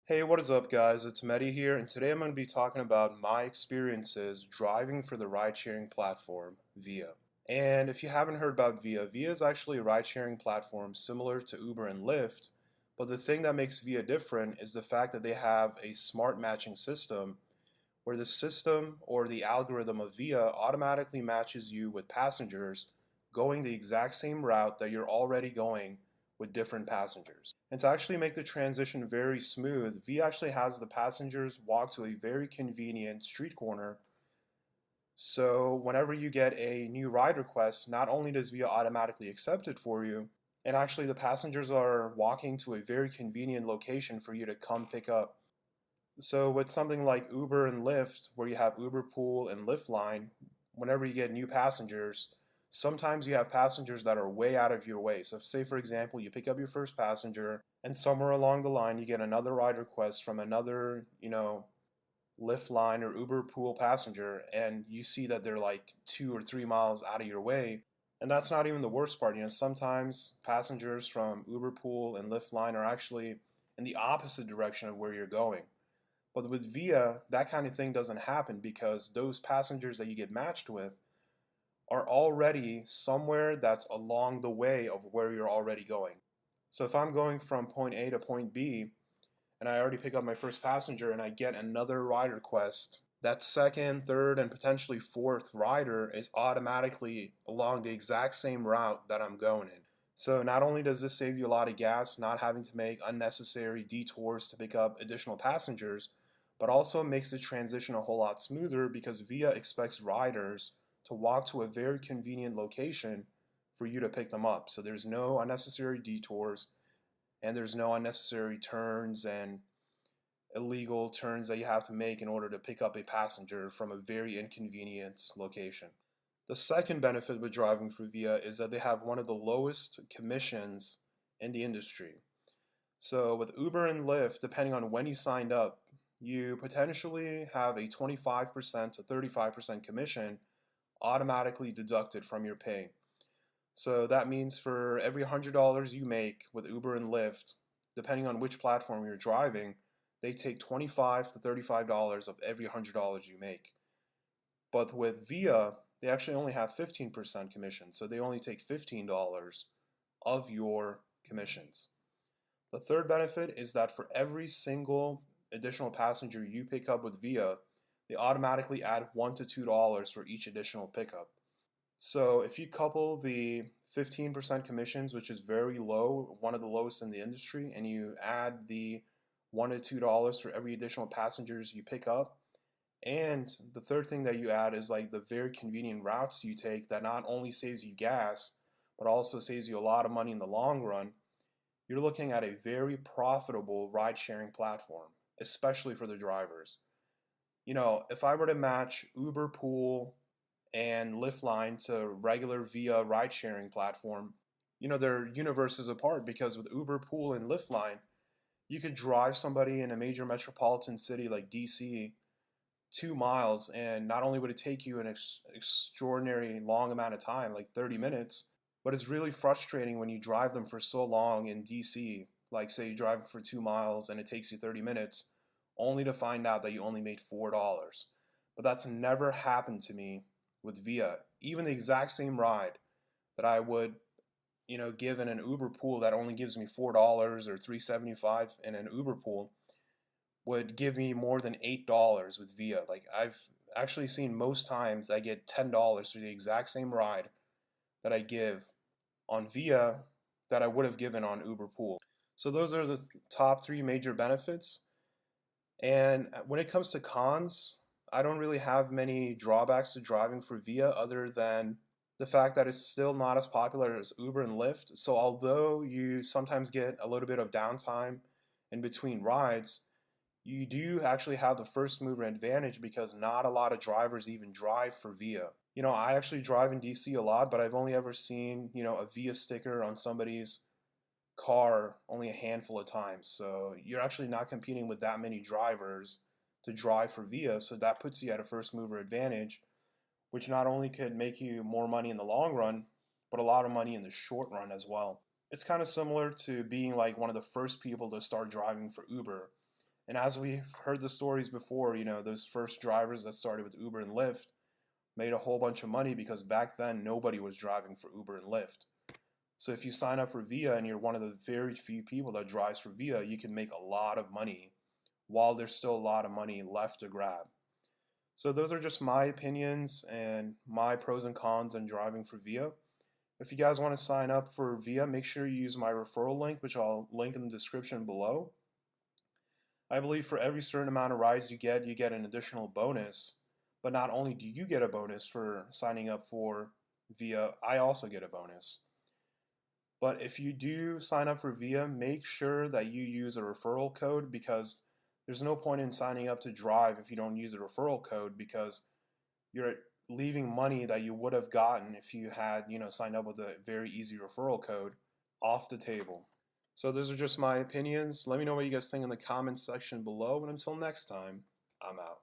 Hey, what is up, guys? It's Mehdi here, and today I'm going to be talking about my experiences driving for the ride-sharing platform, Via. And if you haven't heard about Via, Via is actually a ride-sharing platform similar to Uber and Lyft, but the thing that makes Via different is the fact that they have a smart matching system where the system or the algorithm of Via automatically matches you with passengers going the exact same route that you're already going with different passengers. And to actually make the transition very smooth, Via actually has the passengers walk to a very convenient street corner. So whenever you get a new ride request, not only does Via automatically accept it for you, and actually the passengers are walking to a very convenient location for you to come pick up. So with something like Uber and Lyft, where you have Uber Pool and Lyft Line, whenever you get new passengers, sometimes you have passengers that are way out of your way. So say for example, you pick up your first passenger and somewhere along the line you get another ride request from another, Lyft Line or Uber Pool passenger, and you see that they're like 2 or 3 miles out of your way. And that's not even the worst part. Sometimes passengers from Uber Pool and Lyft Line are actually in the opposite direction of where you're going. But with Via, that kind of thing doesn't happen because those passengers that you get matched with are already somewhere that's along the way of where you're already going. So if I'm going from point A to point B and I already pick up my first passenger and I get another ride request, that second, third, and potentially fourth rider is automatically along the exact same route that I'm going in. So not only does this save you a lot of gas, not having to make unnecessary detours to pick up additional passengers, but also makes the transition a whole lot smoother because Via expects riders to walk to a very convenient location for you to pick them up. So there's no unnecessary detours and there's no unnecessary turns and illegal turns that you have to make in order to pick up a passenger from a very inconvenient location. The second benefit with driving for Via is that they have one of the lowest commissions in the industry. So with Uber and Lyft, depending on when you signed up, you potentially have a 25% to 35% commission automatically deducted from your pay. So that means for every $100 you make with Uber and Lyft, depending on which platform you're driving, they take $25 to $35 of every $100 you make. But with Via, they actually only have 15% commission, so they only take $15 of your commissions. The third benefit is that for every single additional passenger you pick up with Via, they automatically add $1 to $2 for each additional pickup. So if you couple the 15% commissions, which is very low, one of the lowest in the industry, and you add the $1 to $2 for every additional passengers you pick up, and the third thing that you add is like the very convenient routes you take that not only saves you gas, but also saves you a lot of money in the long run, you're looking at a very profitable ride-sharing platform, especially for the drivers. If I were to match Uber Pool and Lyft Line to regular Via ride-sharing platform, they're universes apart because with Uber Pool and Lyft Line, you could drive somebody in a major metropolitan city like DC 2 miles, and not only would it take you an extraordinary long amount of time, like 30 minutes, but it's really frustrating when you drive them for so long in DC. Like, say you drive for 2 miles and it takes you 30 minutes, only to find out that you only made $4. But that's never happened to me with Via. Even the exact same ride that I would, give in an Uber Pool that only gives me $4 or $3.75 in an Uber Pool would give me more than $8 with Via. Like, I've actually seen most times I get $10 for the exact same ride that I give on Via that I would have given on Uber Pool. So those are the top three major benefits. And when it comes to cons, I don't really have many drawbacks to driving for Via other than the fact that it's still not as popular as Uber and Lyft. So although you sometimes get a little bit of downtime in between rides, you do actually have the first mover advantage because not a lot of drivers even drive for Via. I actually drive in DC a lot, but I've only ever seen, a Via sticker on somebody's car only a handful of times. So you're actually not competing with that many drivers to drive for Via. So that puts you at a first mover advantage, which not only could make you more money in the long run, but a lot of money in the short run as well. It's kind of similar to being like one of the first people to start driving for Uber. And as we've heard the stories before, those first drivers that started with Uber and Lyft made a whole bunch of money because back then nobody was driving for Uber and Lyft. So if you sign up for Via and you're one of the very few people that drives for Via, you can make a lot of money while there's still a lot of money left to grab. So those are just my opinions and my pros and cons on driving for Via. If you guys want to sign up for Via, make sure you use my referral link, which I'll link in the description below. I believe for every certain amount of rides you get an additional bonus. But not only do you get a bonus for signing up for Via, I also get a bonus. But if you do sign up for Via, make sure that you use a referral code, because there's no point in signing up to drive if you don't use a referral code, because you're leaving money that you would have gotten if you had, signed up with a very easy referral code off the table. So those are just my opinions. Let me know what you guys think in the comments section below, and until next time, I'm out.